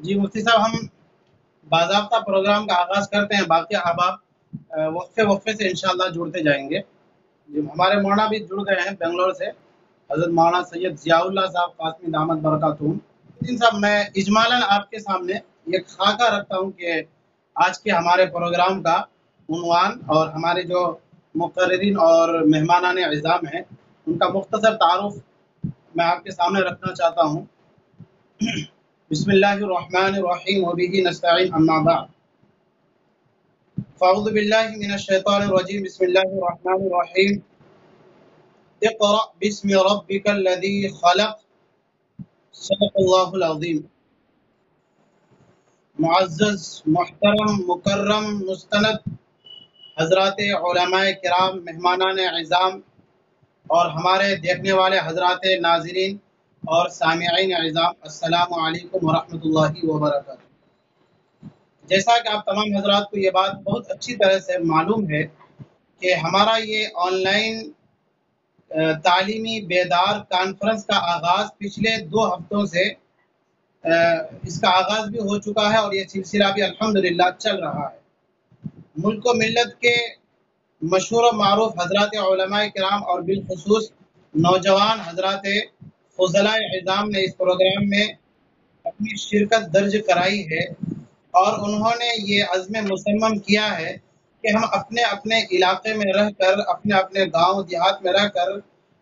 جی مفتی صاحب، ہم باضابطہ پروگرام کا آغاز کرتے ہیں، باقی احباب وقفے وقفے سے انشاءاللہ جڑتے جائیں گے۔ جی ہمارے مولانا بھی جڑ گئے ہیں بنگلور سے، حضرت مولانا سید ضیاء اللہ صاحب قاسمی دامت برکاتہم۔ لیکن صاحب، میں اجمالاً آپ کے سامنے ایک خاکہ رکھتا ہوں کہ آج کے ہمارے پروگرام کا عنوان اور ہمارے جو مقررین اور مہمانان اعظام ہیں ان کا مختصر تعارف میں آپ کے سامنے رکھنا چاہتا ہوں۔ بسم اللہ الرحمن الرحیم وبہ نستعین، اما بعد، فاعوذ باللہ من الشیطان الرجیم، بسم اللہ الرحمن الرحیم، اقرأ باسم ربک الذی خلق، صدق اللہ العظیم۔ معزز، محترم، مکرم، مستند حضرات علماء کرام، مہمانان اعظام اور ہمارے دیکھنے والے حضرات ناظرین اور سامعین اعظام، السلام علیکم ورحمۃ اللہ وبرکاتہ۔ جیسا کہ آپ تمام حضرات کو یہ بات بہت اچھی طرح سے معلوم ہے کہ ہمارا یہ آن لائن تعلیمی بیدار کانفرنس کا آغاز پچھلے 2 ہفتوں سے اس کا آغاز بھی ہو چکا ہے اور یہ سلسلہ بھی الحمدللہ چل رہا ہے۔ ملک و ملت کے مشہور و معروف حضرات علماء کرام اور بالخصوص نوجوان حضرات فضلاء اعظام نے اس پروگرام میں اپنی شرکت درج کرائی ہے، اور انہوں نے یہ عزم مصمم کیا ہے کہ ہم اپنے اپنے علاقے میں رہ کر، اپنے اپنے گاؤں دیہات میں رہ کر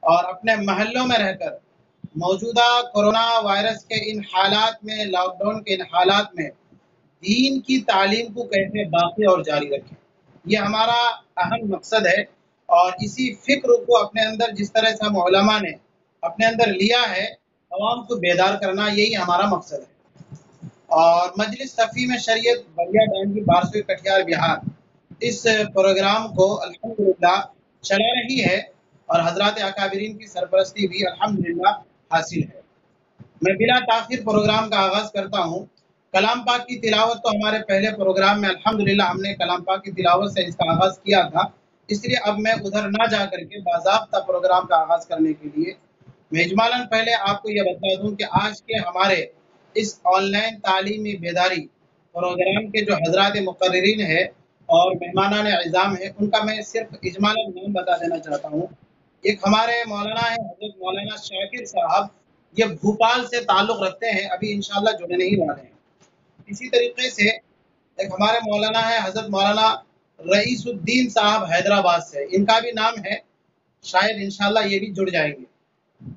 اور اپنے محلوں میں رہ کر موجودہ کورونا وائرس کے ان حالات میں، لاک ڈاؤن کے ان حالات میں دین کی تعلیم کو کیسے باقی اور جاری رکھیں، یہ ہمارا اہم مقصد ہے۔ اور اسی فکر کو اپنے اندر جس طرح سے ہم علماء نے اپنے اندر لیا ہے، عوام کو بیدار کرنا، یہی ہمارا مقصد ہے۔ اور مجلس تفہیم شریعت بلیا ڈانگی بارسوئی کٹیہار بہار اس پروگرام کو الحمدللہ چلا رہی ہے اور حضرات اکابرین کی سرپرستی بھی الحمدللہ حاصل ہے۔ میں بلا تاخیر پروگرام کا آغاز کرتا ہوں۔ کلام پاک کی تلاوت تو ہمارے پہلے پروگرام میں الحمدللہ ہم نے کلام پاک کی تلاوت سے اس کا آغاز کیا تھا، اس لیے اب میں ادھر نہ جا کر کے باضابطہ پروگرام کا آغاز کرنے کے لیے میں اجمالاً پہلے آپ کو یہ بتا دوں کہ آج کے ہمارے اس آن لائن تعلیمی بیداری پروگرام کے جو حضرات مقررین ہیں اور مہمانان اعظام ہیں ان کا میں صرف اجمالاً نام بتا دینا چاہتا ہوں۔ ایک ہمارے مولانا ہیں حضرت مولانا شاکر صاحب، یہ بھوپال سے تعلق رکھتے ہیں، ابھی انشاءاللہ جڑنے ہی والے ہیں۔ اسی طریقے سے ایک ہمارے مولانا ہے حضرت مولانا رئیس الدین صاحب حیدرآباد سے، ان کا بھی نام ہے، شاید انشاءاللہ یہ بھی جڑ جائیں گے۔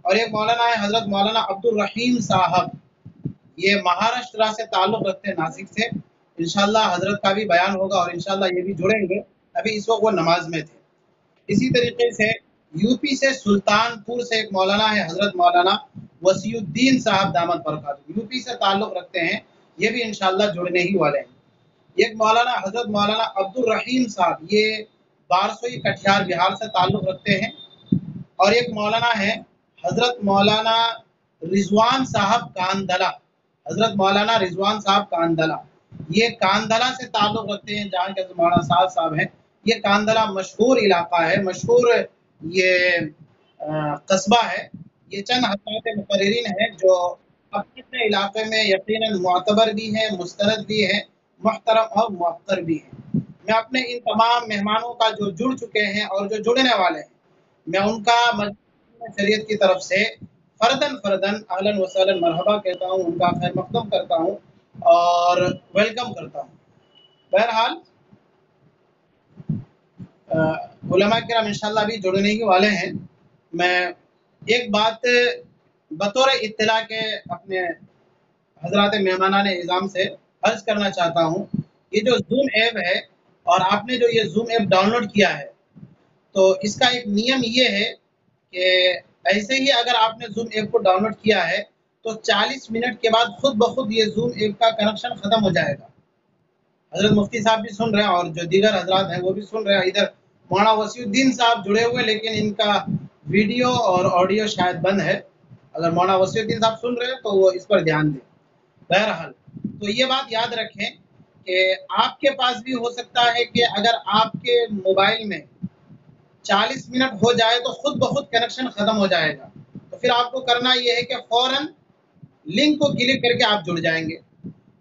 اور ایک مولانا ہے حضرت مولانا عبد الرحیم صاحب، یہ مہاراشٹرا سے تعلق رکھتے ہیں، ناسک سے، انشاءاللہ حضرت کا بھی بیان ہوگا اور انشاءاللہ یہ بھی جڑیں گے، ابھی اس وقت وہ نماز میں تھے۔ اسی طریقے سے یو پی سے سلطان پور سے ایک مولانا ہے حضرت مولانا وسیع الدین صاحب دامت برکاتہ، یو پی سے تعلق رکھتے ہیں، یہ بھی انشاءاللہ جڑنے ہی والے ہیں۔ ایک مولانا حضرت مولانا عبد الرحیم صاحب، یہ بارسوئی کٹیہار بہار سے تعلق رکھتے ہیں۔ اور ایک مولانا ہے حضرت مولانا رضوان صاحب کاندلہ، حضرت مولانا رضوان صاحب کاندلہ، یہ کاندلہ سے تعلق رکھتے ہیں جہاں کے مولانا صاحب ہیں۔ یہ کاندلہ مشہور علاقہ ہے، مشہور یہ قصبہ ہے۔ یہ چند حضرات مقررین ہیں جو اپنے علاقے میں یقیناً معتبر بھی ہیں، مستند بھی ہیں، محترم اور موقر بھی ہیں۔ میں اپنے ان تمام مہمانوں کا جو جڑ چکے ہیں اور جو جڑنے والے ہیں، میں ان کا مجلس شریعت کی طرف سے فردن اہلاً و سہلاً مرحبا کہتا ہوں، ان کا خیر مقدم کرتا ہوں اور ویلکم کرتا ہوں۔ بہرحال علماء کرام انشاءاللہ بھی جڑنے ہی والے ہیں۔ میں ایک بات بطور اطلاع کے اپنے حضرات مہمانان اعظام سے عرض کرنا چاہتا ہوں، یہ جو زوم ایپ ہے اور آپ نے جو یہ زوم ایپ ڈاؤن لوڈ کیا ہے، تو اس کا ایک نیم یہ ہے کہ ایسے ہی اگر آپ نے زوم ایپ کو ڈاؤن لوڈ کیا ہے تو 40 منٹ کے بعد خود بخود یہ زوم ایپ کا کنیکشن ختم ہو جائے گا۔ حضرت مفتی صاحب بھی سن رہے ہیں اور جو دیگر حضرات ہیں وہ بھی سن رہے ہیں۔ ادھر مولانا وسیع الدین صاحب جڑے ہوئے لیکن ان کا ویڈیو اور آڈیو شاید بند ہے، اگر مولانا وسیع الدین صاحب سن رہے ہیں تو وہ اس پر دھیان دیں۔ بہرحال تو یہ بات یاد رکھیں کہ آپ کے پاس بھی ہو سکتا ہے کہ اگر آپ کے موبائل میں 40 منٹ ہو جائے تو خود بخود کنیکشن ختم ہو جائے گا، تو پھر آپ کو کرنا یہ ہے کہ فوراً لنک کو کلک کر کے آپ جڑ جائیں گے۔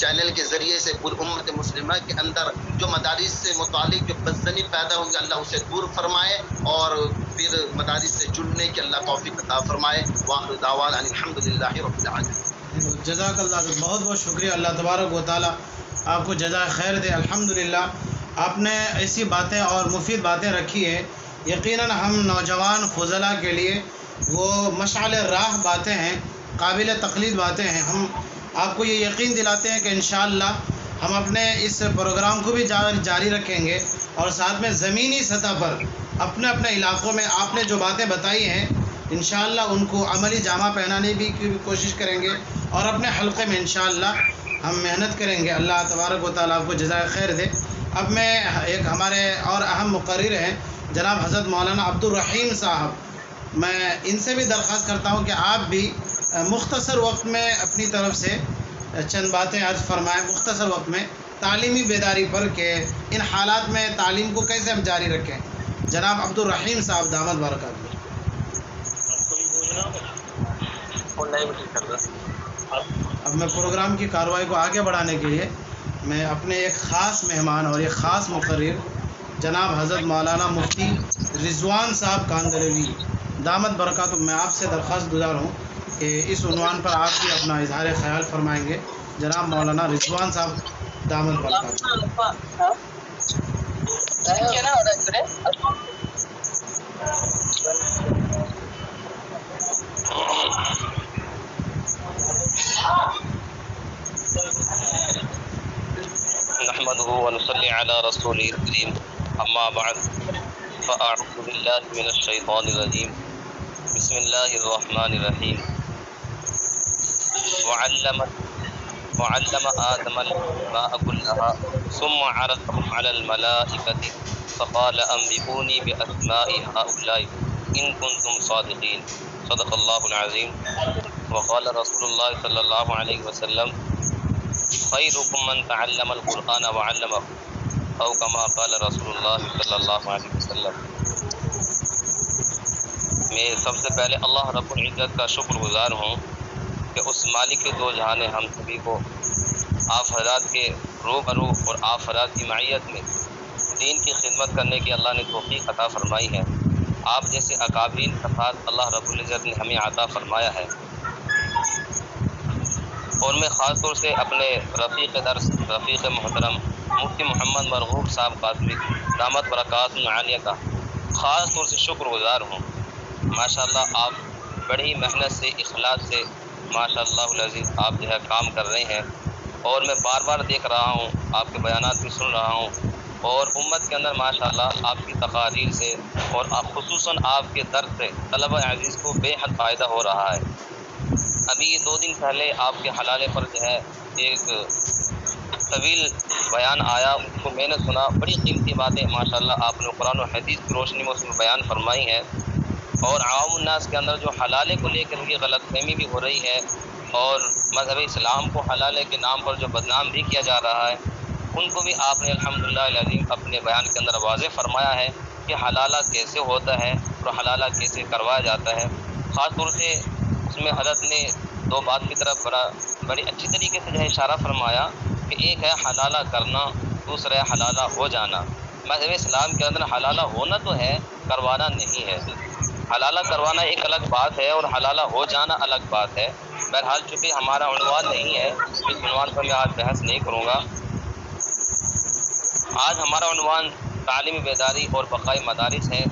چینل کے ذریعے سے پوری امت مسلمہ کے اندر جو مدارس سے متعلق جو بدظنی پیدا ہوں گے اللہ اسے دور فرمائے اور پھر مدارس سے جڑنے کی اللہ توفیق عطا فرمائے۔ وآخر دعوانا الحمدللہ رب العالمین۔ جزاک اللہ، بہت بہت شکریہ، اللہ تبارک و تعالیٰ آپ کو جزائے خیر دے۔ الحمدللہ آپ نے ایسی باتیں اور مفید باتیں رکھی ہے، یقیناً ہم نوجوان فضلاء کے لیے وہ مشعل راہ باتیں ہیں، قابل تقلید باتیں ہیں۔ ہم آپ کو یہ یقین دلاتے ہیں کہ انشاءاللہ ہم اپنے اس پروگرام کو بھی جاری رکھیں گے، اور ساتھ میں زمینی سطح پر اپنے اپنے علاقوں میں آپ نے جو باتیں بتائی ہیں انشاءاللہ ان کو عملی جامہ پہنانے کی بھی کوشش کریں گے، اور اپنے حلقے میں انشاءاللہ ہم محنت کریں گے۔ اللہ تبارک و تعالیٰ آپ کو جزائے خیر دے۔ اب میں ایک ہمارے اور اہم مقرر ہیں جناب حضرت مولانا عبدالرحیم صاحب، میں ان سے بھی درخواست کرتا ہوں کہ آپ بھی مختصر وقت میں اپنی طرف سے چند باتیں عرض فرمائیں، مختصر وقت میں تعلیمی بیداری پر کہ ان حالات میں تعلیم کو کیسے ہم جاری رکھیں۔ جناب عبدالرحیم صاحب دامت برکات۔ اب میں پروگرام کی کارروائی کو آگے بڑھانے کے لیے میں اپنے ایک خاص مہمان اور ایک خاص مقرر جناب حضرت مولانا مفتی رضوان صاحب کاندھلوی دامت برکات، میں آپ سے درخواست گزار ہوں کہ اس عنوان پر آپ بھی اپنا اظہار خیال فرمائیں گے۔ جناب مولانا رضوان صاحب دامت برکات۔ نحمده ونصلي على رسوله الكريم اما بعد فاعوذ بالله من الشيطان الرجيم بسم الله الرحمن الرحيم وعلم آدم الأسماء كلها ثم عرضهم على الملائكة فقال أنبئوني بأسماء هؤلاء إن كنتم صادقين صدق الله العظيم وقال رسول الله صلى الله عليه وسلم خيركم من تعلم القرآن وعلمه او كما قال رسول اللہ صلی اللہ علیہ وسلم۔ میں سب سے پہلے اللہ رب العزت کا شکر گزار ہوں کہ اس مالک کے دو جہاں نے ہم سبھی کو آپ حضرات کے روبرو اور آپ حضرات کی معیت میں دین کی خدمت کرنے کی اللہ نے توفیق عطا فرمائی ہے۔ آپ جیسے اکابرین کا ساتھ اللہ رب العزت نے ہمیں عطا فرمایا ہے، اور میں خاص طور سے اپنے رفیق درس رفیق محترم مفتی محمد مرغوب صاحب قادری دامت برکات عالیہ کا خاص طور سے شکر گزار ہوں۔ ماشاءاللہ آپ بڑی محنت سے اخلاص سے ماشاءاللہ العزیز آپ جو ہے کام کر رہے ہیں، اور میں بار بار دیکھ رہا ہوں، آپ کے بیانات بھی سن رہا ہوں، اور امت کے اندر ماشاءاللہ آپ کی تقاریر سے اور خصوصاً آپ کے درد سے طلبہ عزیز کو بے حد فائدہ ہو رہا ہے۔ ابھی 2 دن پہلے آپ کے حلالے پر جو ہے ایک طویل بیان آیا، اس کو میں نے سنا، بڑی قیمتی باتیں ماشاءاللہ آپ نے قرآن و حدیث کی روشنی میں اس میں بیان فرمائی ہے، اور عوام الناس کے اندر جو حلالے کو لے کر کے غلط فہمی بھی ہو رہی ہے، اور مذہب اسلام کو حلالے کے نام پر جو بدنام بھی کیا جا رہا ہے، ان کو بھی آپ نے الحمدللہ العظیم اپنے بیان کے اندر واضح فرمایا ہے کہ حلالہ کیسے ہوتا ہے اور حلالہ کیسے کروایا جاتا ہے۔ خاص طور سے اس میں حضرت نے 2 بات کی طرف بڑی اچھی طریقے سے جو ہے اشارہ فرمایا کہ ایک ہے حلالہ کرنا، دوسرا ہے حلالہ ہو جانا۔ مذہب اسلام کے اندر حلالہ ہونا تو ہے، کروانا نہیں ہے۔ حلالہ کروانا ایک الگ بات ہے اور حلالہ ہو جانا الگ بات ہے۔ بہرحال چونکہ ہمارا عنوان نہیں ہے، اس عنوان پر میں آج بحث نہیں کروں گا۔ آج ہمارا عنوان تعلیمی بیداری اور بقائی مدارس ہے۔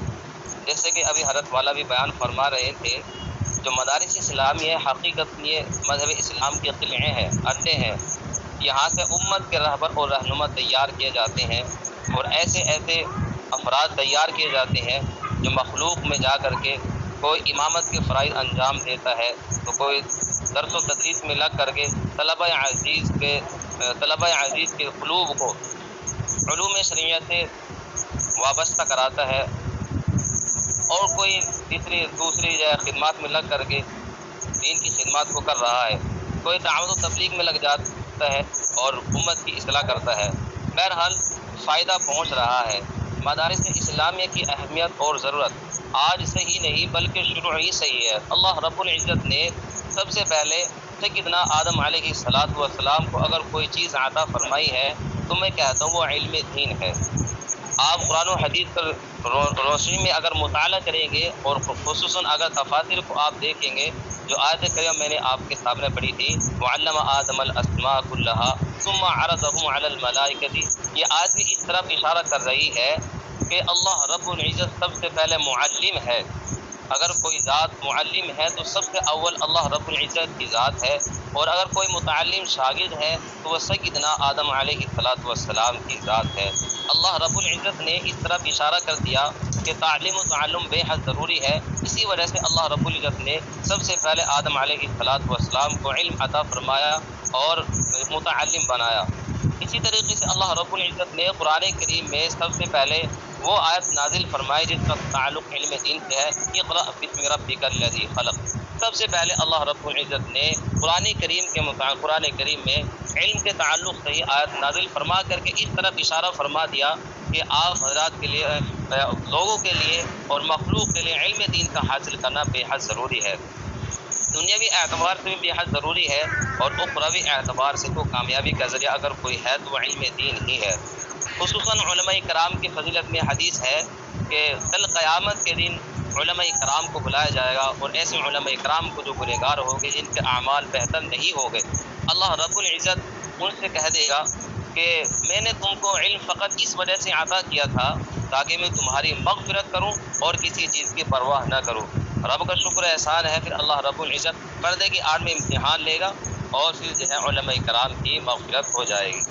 جیسے کہ ابھی حضرت والا بھی بیان فرما رہے تھے، جو مدارس اسلامی ہے حقیقت یہ مذہب اسلام کے قلعے ہیں، اڈے ہیں۔ یہاں سے امت کے رہبر اور رہنما تیار کیے جاتے ہیں، اور ایسے ایسے افراد تیار کیے جاتے ہیں جو مخلوق میں جا کر کے کوئی امامت کے فرائض انجام دیتا ہے، تو کوئی درس و تدریس میں لگ کر کے طلبہ عزیز کے قلوب کو علوم شریعت سے وابستہ کراتا ہے، اور کوئی دوسری خدمات میں لگ کر کے دین کی خدمات کو کر رہا ہے، کوئی دعوت و تبلیغ میں لگ جاتا ہے اور امت کی اصلاح کرتا ہے۔ بہرحال فائدہ پہنچ رہا ہے۔ مدارس اسلامیہ کی اہمیت اور ضرورت آج سے ہی نہیں بلکہ شروع ہی سے ہی ہے۔ اللہ رب العزت نے سب سے پہلے سیدنا آدم علیہ السلام کو اگر کوئی چیز عطا فرمائی ہے تو میں کہتا ہوں وہ علم دین ہے۔ آپ قرآن و حدیث پر روشنی میں اگر مطالعہ کریں گے اور خصوصاً اگر تفاسیر کو آپ دیکھیں گے، جو آیت کریمہ میں نے آپ کے سامنے پڑھی تھی، وعلم آدم الاسماء كلها ثم عرضهم على الملائکۃ، یہ آیت بھی اس طرف اشارہ کر رہی ہے کہ اللہ رب العزت سب سے پہلے معلم ہے۔ اگر کوئی ذات معلم ہے تو سب سے اول اللہ رب العزت کی ذات ہے، اور اگر کوئی متعلم شاگرد ہے تو وہ سیدنا آدم علیہ السلام کی ذات ہے۔ اللہ رب العزت نے اس طرف اشارہ کر دیا کہ تعلیم و تعلم بے حد ضروری ہے، اسی وجہ سے اللہ رب العزت نے سب سے پہلے آدم علیہ السلام کو علم عطا فرمایا اور متعلم بنایا۔ اسی طریقے سے اللہ رب العزت نے قرآن کریم میں سب سے پہلے وہ آیت نازل فرمائی جس کا تعلق علم دین سے ہے، اقرأ باسم ربک الذی خلق۔ سب سے پہلے اللہ رب العزت نے قرآن کریم میں علم کے تعلق سے ہی آیت نازل فرما کر کے اس طرف اشارہ فرما دیا کہ آپ حضرات کے لیے، لوگوں کے لیے اور مخلوق کے لیے علم دین کا حاصل کرنا بے حد ضروری ہے۔ دنیاوی اعتبار سے بھی بے حد ضروری ہے، اور اخروی اعتبار سے تو کامیابی کا ذریعہ اگر کوئی ہے تو وہ علم دین ہی ہے۔ خصوصاً علماء کرام کی فضیلت میں حدیث ہے کہ کل قیامت کے دن علماء کرام کو بلایا جائے گا، اور ایسے علماء کرام کو جو گنہگار ہو گئے، جن کے اعمال بہتر نہیں ہو گئے، اللہ رب العزت ان سے کہہ دے گا کہ میں نے تم کو علم فقط اس وجہ سے عطا کیا تھا تاکہ میں تمہاری مغفرت کروں اور کسی چیز کی پرواہ نہ کروں۔ رب کا شکر احسان ہے، پھر اللہ رب العزت پردے کی آڑ میں امتحان لے گا اور پھر جو ہے علماء کرام کی مغفرت ہو جائے گی۔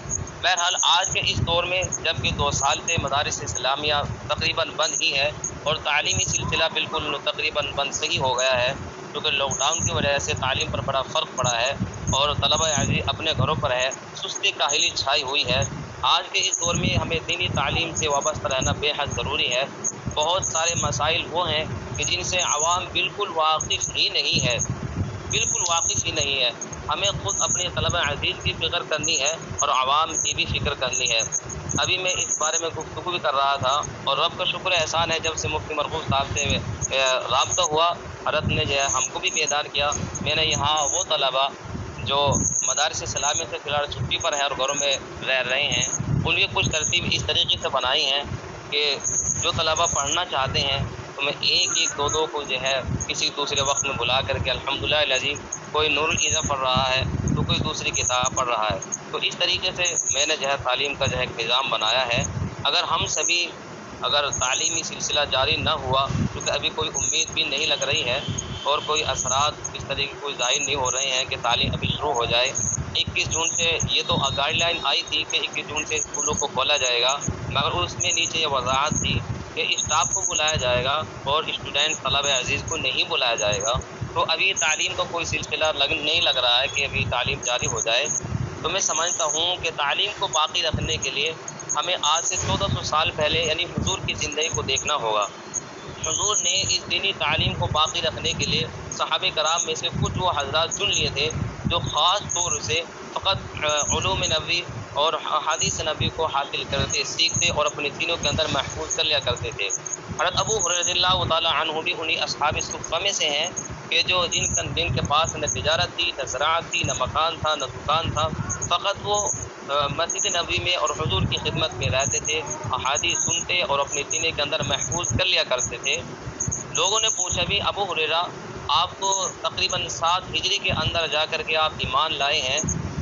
بہرحال آج کے اس دور میں جبکہ 2 سال سے مدارس اسلامیہ تقریباً بند ہی ہے اور تعلیمی سلسلہ بالکل تقریباً بند سے ہی ہو گیا ہے، کیونکہ لاک ڈاؤن کی وجہ سے تعلیم پر بڑا فرق پڑا ہے اور طلبہ عزیز اپنے گھروں پر ہے، سستی کاہلی چھائی ہوئی ہے۔ آج کے اس دور میں ہمیں دینی تعلیم سے وابستہ رہنا بے حد ضروری ہے۔ بہت سارے مسائل وہ ہیں کہ جن سے عوام بالکل واقف ہی نہیں ہے، ہمیں خود اپنے طلبہ عزیز کی فکر کرنی ہے اور عوام کی بھی فکر کرنی ہے۔ ابھی میں اس بارے میں گفتگو بھی کر رہا تھا، اور رب کا شکر احسان ہے جب سے مفتی مرغوب صاحب سے رابطہ ہوا، حضرت نے جو ہے ہم کو بھی بیدار کیا۔ میں نے یہاں وہ طلبہ جو مدارس اسلامیہ سے فی الحال چھٹی پر ہیں اور گھروں میں رہ رہے ہیں، ان کی کچھ ترتیب اس طریقے سے بنائی ہیں کہ جو طلبہ پڑھنا چاہتے ہیں تو میں ایک دو کو جو ہے کسی دوسرے وقت میں بلا کر کے الحمدللہ العظیم کوئی نور الایزا پڑھ رہا ہے تو کوئی دوسری کتاب پڑھ رہا ہے، تو اس طریقے سے میں نے جو ہے تعلیم کا جو ہے نظام بنایا ہے۔ اگر ہم سبھی تعلیمی سلسلہ جاری نہ ہوا، کیونکہ ابھی کوئی امید بھی نہیں لگ رہی ہے اور کوئی اثرات اس طریقے کوئی ظاہر نہیں ہو رہے ہیں کہ تعلیم ابھی شروع ہو جائے۔ 21 جون سے یہ تو گائیڈ لائن آئی تھی کہ 21 جون سے اسکولوں کو کھولا جائے گا، مگر اس میں نیچے یہ وضاحت تھی کہ اسٹاف کو بلایا جائے گا اور اسٹوڈنٹ طلبہ عزیز کو نہیں بلایا جائے گا۔ تو ابھی تعلیم کا کوئی سلسلہ نہیں لگ رہا ہے کہ ابھی تعلیم جاری ہو جائے۔ تو میں سمجھتا ہوں کہ تعلیم کو باقی رکھنے کے لیے ہمیں آج سے 1400 سال پہلے یعنی حضور کی زندگی کو دیکھنا ہوگا۔ حضور نے اس دینی تعلیم کو باقی رکھنے کے لیے صحابہ کرام میں سے کچھ وہ حضرات چن لیے تھے جو خاص طور سے فقط علوم نبوی اور حدیث نبی کو حاصل کرتے، سیکھتے اور اپنے سینوں کے اندر محفوظ کر لیا کرتے تھے۔ حضرت ابو ہریرہ رضی اللہ تعالیٰ عنہ بھی انہی اصحاب صفہ میں سے ہیں کہ جو جن کے پاس نہ تجارت تھی، نہ زراعت تھی، نہ مکان تھا، نہ دکان تھا، فقط وہ مسجد نبوی میں اور حضور کی خدمت میں رہتے تھے، احادیث سنتے اور اپنے سینے کے اندر محفوظ کر لیا کرتے تھے۔ لوگوں نے پوچھا بھی ابو ہریرہ آپ کو تقریباً 7 ہجری کے اندر جا کر کے آپ ایمان لائے ہیں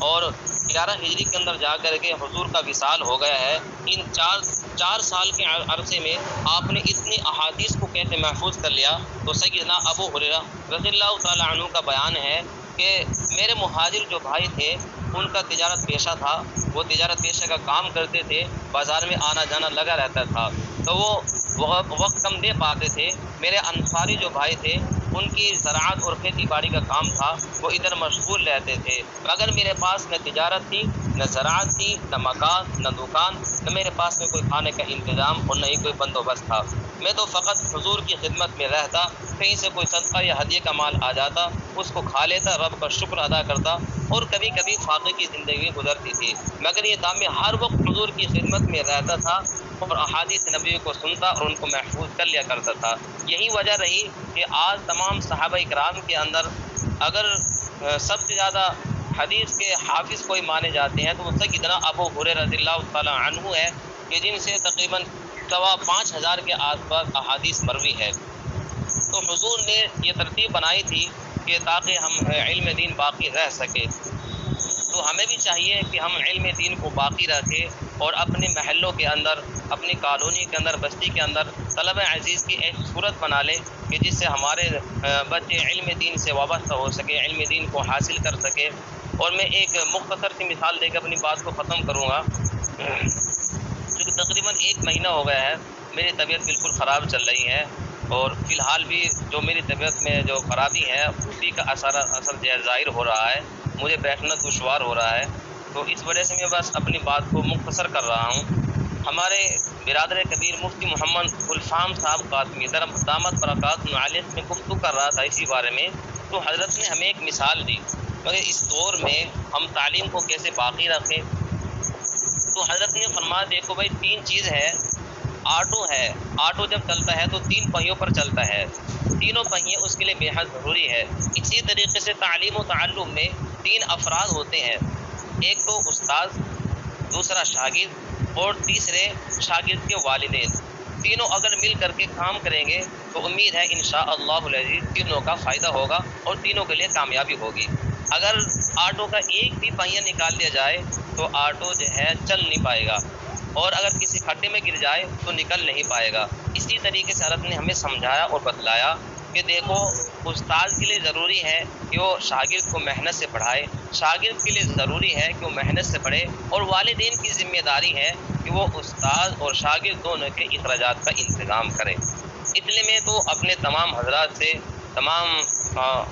اور 11 ہجری کے اندر جا کر کے حضور کا وصال ہو گیا ہے، ان 4 سال کے عرصے میں آپ نے اتنی احادیث کو کیسے محفوظ کر لیا؟ تو سیدنا ابو ہریرہ رضی اللہ تعالیٰ عنہ کا بیان ہے کہ میرے مہاجر جو بھائی تھے ان کا تجارت پیشہ تھا، وہ تجارت پیشہ کا کام کرتے تھے، بازار میں آنا جانا لگا رہتا تھا، تو وہ وقت کم دے پاتے تھے۔ میرے انصاری جو بھائی تھے ان کی زراعت اور کھیتی باڑی کا کام تھا، وہ ادھر مشغول رہتے تھے، مگر میرے پاس نہ تجارت تھی، نہ زراعت تھی، نہ مکان، نہ دکان، نہ میرے پاس میں کوئی کھانے کا انتظام اور نہ ہی کوئی بندوبست تھا۔ میں تو فقط حضور کی خدمت میں رہتا، کہیں سے کوئی صدقہ یا ہدیے کا مال آ جاتا اس کو کھا لیتا، رب کا شکر ادا کرتا، اور کبھی کبھی فاقے کی زندگی گزرتی تھی، مگر یہ تھا میں ہر وقت حضور کی خدمت میں رہتا تھا اور احادیث نبی کو سنتا اور ان کو محفوظ کر لیا کرتا تھا۔ یہی وجہ رہی کہ آج تمام صحابہ کرام کے اندر اگر سب سے زیادہ حدیث کے حافظ کوئی مانے جاتے ہیں تو وہ سیدنا ابو ہریرہ رضی اللہ تعالیٰ عنہ ہے، کہ جن سے تقریباً 5000 کے آس پاس احادیث مروی ہے۔ تو حضور نے یہ ترتیب بنائی تھی کہ تاکہ ہم علم دین باقی رہ سکے، تو ہمیں بھی چاہیے کہ ہم علم دین کو باقی رکھیں اور اپنے محلوں کے اندر، اپنی کالونی کے اندر، بستی کے اندر طلبہ عزیز کی ایک صورت بنا لیں کہ جس سے ہمارے بچے علم دین سے وابستہ ہو سکے، علم دین کو حاصل کر سکے۔ اور میں ایک مختصر سی مثال دے کے اپنی بات کو ختم کروں گا۔ کیونکہ تقریباً 1 مہینہ ہو گیا ہے میری طبیعت بالکل خراب چل رہی ہے، اور فی الحال بھی جو میری طبیعت میں جو خرابی ہے اسی کا اثر ظاہر ہو رہا ہے، مجھے بیٹھنا دشوار ہو رہا ہے۔ تو اس وجہ سے میں بس اپنی بات کو مختصر کر رہا ہوں۔ ہمارے برادر کبیر مفتی محمد گلفام صاحب قاسمی دامت برکاتہ عالیہ میں گفتگو کر رہا تھا اسی بارے میں، تو حضرت نے ہمیں ایک مثال دی مگر اس دور میں ہم تعلیم کو کیسے باقی رکھیں۔ تو حضرت نے فرمایا دیکھو بھائی 3 چیز ہے، آٹو ہے، آٹو جب چلتا ہے تو 3 پہیوں پر چلتا ہے، تینوں پہیے اس کے لیے بے حد ضروری ہے۔ اسی طریقے سے تعلیم و تعلم میں 3 افراد ہوتے ہیں، ایک تو استاد، دوسرا شاگرد اور تیسرے شاگرد کے والدین۔ تینوں اگر مل کر کے کام کریں گے تو امید ہے انشاءاللہ العزیز تینوں کا فائدہ ہوگا اور تینوں کے لیے کامیابی ہوگی۔ اگر آٹو کا ایک بھی پہیہ نکال دیا جائے تو آٹو جو ہے چل نہیں پائے گا، اور اگر کسی کھڈے میں گر جائے تو نکل نہیں پائے گا۔ اسی طریقے سے حضرت نے ہمیں سمجھایا اور بتلایا کہ دیکھو استاد کے لیے ضروری ہے کہ وہ شاگرد کو محنت سے پڑھائے، شاگرد کے لیے ضروری ہے کہ وہ محنت سے پڑھے، اور والدین کی ذمہ داری ہے کہ وہ استاد اور شاگرد دونوں کے اخراجات کا انتظام کرے۔ اس لیے میں تو اپنے تمام حضرات سے، تمام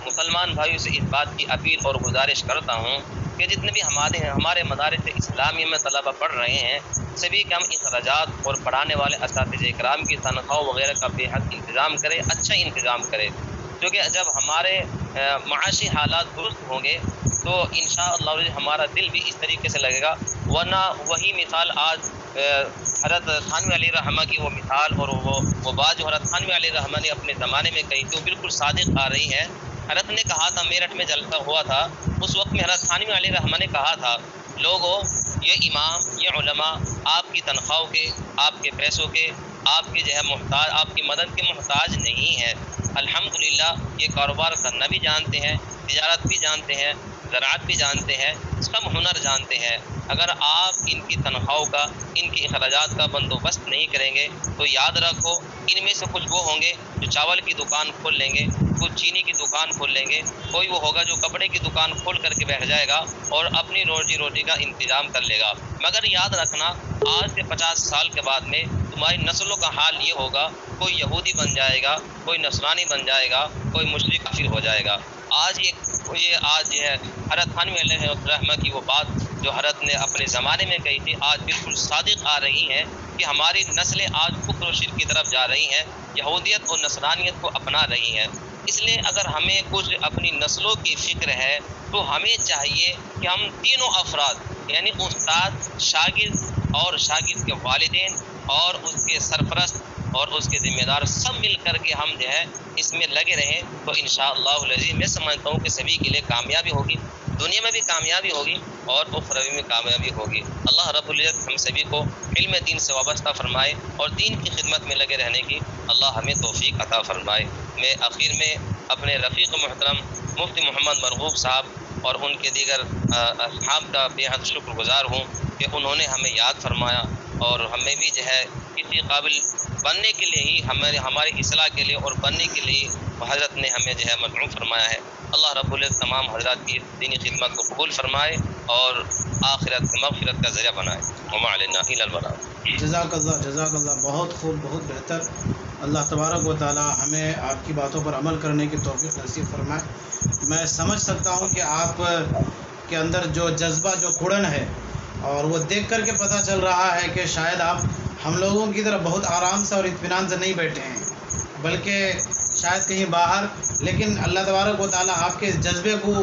مسلمان بھائیوں سے اس بات کی اپیل اور گزارش کرتا ہوں کہ جتنے بھی ہمارے مدارس اسلامیہ میں طلبہ پڑھ رہے ہیں سبھی کے ہم اخراجات اور پڑھانے والے اساتذہ کرام کی تنخواہ وغیرہ کا بے حد انتظام کریں، اچھا انتظام کریں، کیونکہ جب ہمارے معاشی حالات درست ہوں گے تو انشاءاللہ ہمارا دل بھی اس طریقے سے لگے گا۔ ورنہ وہی مثال آج حضرت تھانوی علیہ رحمہ کی وہ مثال اور وہ بات جو حضرت تھانوی علیہ رحمہ نے اپنے زمانے میں کہی تھی وہ بالکل صادق آ رہی ہے۔ حضرت نے کہا تھا، میرٹھ میں جلسہ ہوا تھا، اس وقت میں حضرت تھانوی علیہ رحمہ نے کہا تھا لوگوں، یہ امام، یہ علماء آپ کی تنخواہوں کے، آپ کے پیسوں کے، آپ کی جو ہے محتاج، آپ کی مدد کے محتاج نہیں ہے۔ الحمدللہ یہ کاروبار کرنا بھی جانتے ہیں، تجارت بھی جانتے ہیں، زراعت بھی جانتے ہیں، سب ہنر جانتے ہیں۔ اگر آپ ان کی تنخواہوں کا، ان کی اخراجات کا بندوبست نہیں کریں گے تو یاد رکھو ان میں سے کچھ وہ ہوں گے جو چاول کی دکان کھول لیں گے، کچھ چینی کی دکان کھول لیں گے، کوئی وہ ہوگا جو کپڑے کی دکان کھول کر کے بیٹھ جائے گا اور اپنی روزی کا انتظام کر لے گا۔ مگر یاد رکھنا آج سے 50 سال کے بعد میں تمہاری نسلوں کا حال یہ ہوگا، کوئی یہودی بن جائے گا، کوئی نصرانی بن جائے گا، کوئی مشرک کافر ہو جائے گا۔ آج یہ ہے حضرت تھانوی علیہ رحمہ کی وہ بات جو حضرت نے اپنے زمانے میں کہی تھی آج بالکل صادق آ رہی ہے کہ ہماری نسلیں آج کفر و شرک کی طرف جا رہی ہیں، یہودیت اور نصرانیت کو اپنا رہی ہیں۔ اس لیے اگر ہمیں کچھ اپنی نسلوں کی فکر ہے تو ہمیں چاہیے کہ ہم تینوں افراد یعنی استاد، شاگرد اور شاگرد کے والدین اور اس کے سرپرست اور اس کے ذمہ دار سب مل کر کے ہم جو ہے اس میں لگے رہیں تو انشاءاللہ العزیز میں سمجھتا ہوں کہ سبھی کے لیے کامیابی ہوگی، دنیا میں بھی کامیابی ہوگی اور اخروی میں کامیابی ہوگی۔ اللہ رب العزت ہم سبھی کو علم دین سے وابستہ فرمائے اور دین کی خدمت میں لگے رہنے کی اللہ ہمیں توفیق عطا فرمائے۔ میں آخر میں اپنے رفیق محترم مفتی محمد مرغوب صاحب اور ان کے دیگر اصحاب کا بے حد شکر گزار ہوں کہ انہوں نے ہمیں یاد فرمایا اور ہمیں بھی جو ہے کسی قابل بننے کے لیے ہی ہماری اصلاح کے لیے اور بننے کے لیے حضرت نے ہمیں جو ہے مدعو فرمایا ہے۔ اللہ رب العزت تمام حضرات کی دینی خدمت کو قبول فرمائے اور آخرت مغفرت کا ذریعہ بنائے۔ وما علینا الا البلاغ۔ جزاک اللہ، بہت خوب، بہت بہتر۔ اللہ تبارک و تعالی ہمیں آپ کی باتوں پر عمل کرنے کی توفیق نصیب فرمائے۔ میں سمجھ سکتا ہوں کہ آپ کے اندر جو جذبہ، جو کڑن ہے، اور وہ دیکھ کر کے پتہ چل رہا ہے کہ شاید آپ ہم لوگوں کی طرح بہت آرام سے اور اطمینان سے نہیں بیٹھے ہیں بلکہ شاید کہیں باہر، لیکن اللہ تبارک و تعالی آپ کے جذبے کو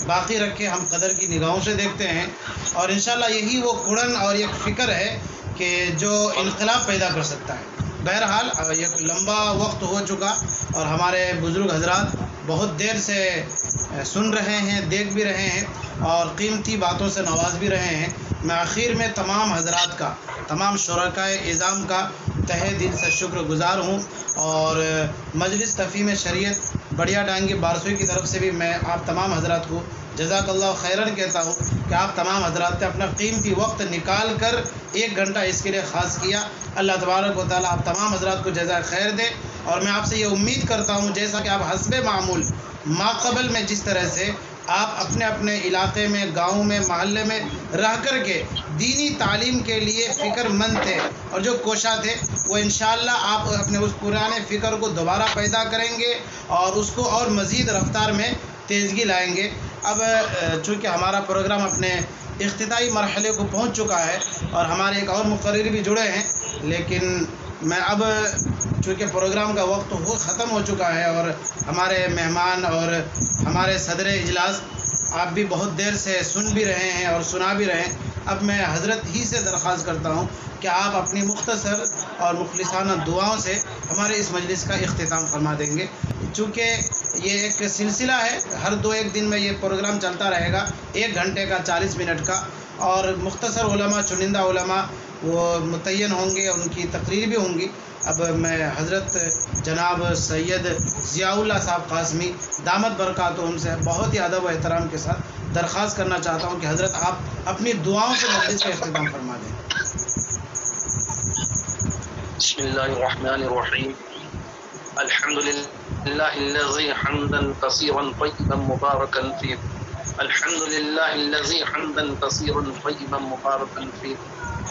باقی رکھے، ہم قدر کی نگاہوں سے دیکھتے ہیں، اور انشاءاللہ یہی وہ کڑن اور ایک فکر ہے کہ جو انقلاب پیدا کر سکتا ہے۔ بہرحال ایک لمبا وقت ہو چکا اور ہمارے بزرگ حضرات بہت دیر سے سن رہے ہیں، دیکھ بھی رہے ہیں اور قیمتی باتوں سے نواز بھی رہے ہیں۔ میں آخر میں تمام حضرات کا، تمام شرکائے اعظام کا تہہ دل سے شکر گزار ہوں، اور مجلس تفہیم شریعت بڑیا ڈانگی بارسوئی کی طرف سے بھی میں آپ تمام حضرات کو جزاک اللہ خیرن کہتا ہوں کہ آپ تمام حضرات نے اپنا قیمتی وقت نکال کر 1 گھنٹہ اس کے لیے خاص کیا۔ اللہ تبارک و تعالیٰ آپ تمام حضرات کو جزائے خیر دے، اور میں آپ سے یہ امید کرتا ہوں جیسا کہ آپ حسب معمول ماقبل میں جس طرح سے آپ اپنے اپنے علاقے میں، گاؤں میں، محلے میں رہ کر کے دینی تعلیم کے لیے فکر مند تھے اور جو کوشاں تھے، وہ انشاءاللہ آپ اپنے اس پرانے فکر کو دوبارہ پیدا کریں گے اور اس کو اور مزید رفتار میں تیزگی لائیں گے۔ اب چونکہ ہمارا پروگرام اپنے افتتاحی مرحلے کو پہنچ چکا ہے اور ہمارے ایک اور مقرر بھی جڑے ہیں، لیکن میں اب چونکہ پروگرام کا وقت ختم ہو چکا ہے اور ہمارے مہمان اور ہمارے صدر اجلاس آپ بھی بہت دیر سے سن بھی رہے ہیں اور سنا بھی رہے ہیں، اب میں حضرت ہی سے درخواست کرتا ہوں کہ آپ اپنی مختصر اور مخلصانہ دعاؤں سے ہمارے اس مجلس کا اختتام فرما دیں گے۔ چونکہ یہ ایک سلسلہ ہے، ہر 2-1 دن میں یہ پروگرام چلتا رہے گا، 1 گھنٹے کا 40 منٹ کا، اور مختصر علماء، چنندہ علماء وہ متعین ہوں گے، ان کی تقریر بھی ہوں گی۔ اب میں حضرت جناب سید ضیاء اللہ صاحب قاسمی دامت برکاتہم سے بہت ہی ادب و احترام کے ساتھ درخواست کرنا چاہتا ہوں کہ حضرت آپ اپنی دعاؤں سے مجلس کا اختتام فرما دیں۔ بسم اللہ الرحمن الرحیم، الحمد للہ الذی حمدا کثیرا طیبا مبارکا فیہ، الحمد للہ الذی حمدا کثیرا طیبا مبارکا فیہ،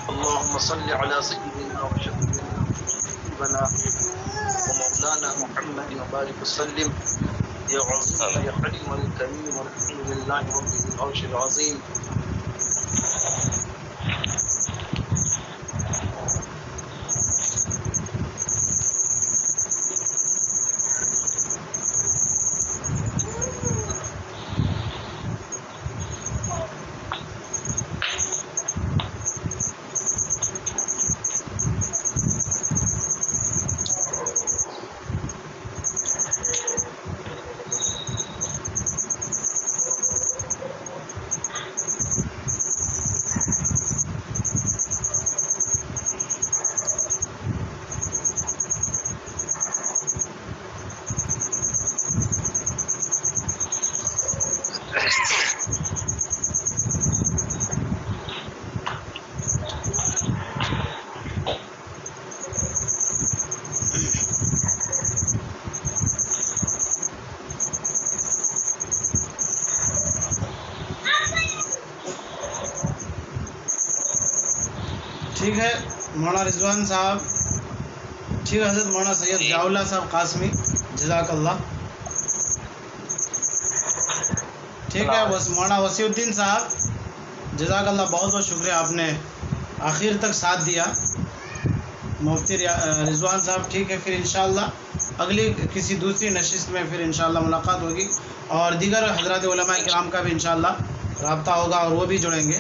اللهم صل علی سیدنا و شفیعنا ومولانا محمد وبارک وسلم، یا عظیم یا حلیم الکریم، والحمد للہ رب العرش العظیم۔ ٹھیک ہے مولانا رضوان صاحب، ٹھیک ہے حضرت مولانا سید ضیاء اللہ صاحب قاسمی، جزاک اللہ۔ ٹھیک ہے مولانا وسیع الدین صاحب، جزاک اللہ، بہت بہت شکریہ، آپ نے آخر تک ساتھ دیا۔ مفتی رضوان صاحب، ٹھیک ہے، پھر انشاءاللہ اگلی کسی دوسری نشست میں پھر انشاءاللہ ملاقات ہوگی، اور دیگر حضرات علماء کرام کا بھی انشاءاللہ رابطہ ہوگا اور وہ بھی جڑیں گے۔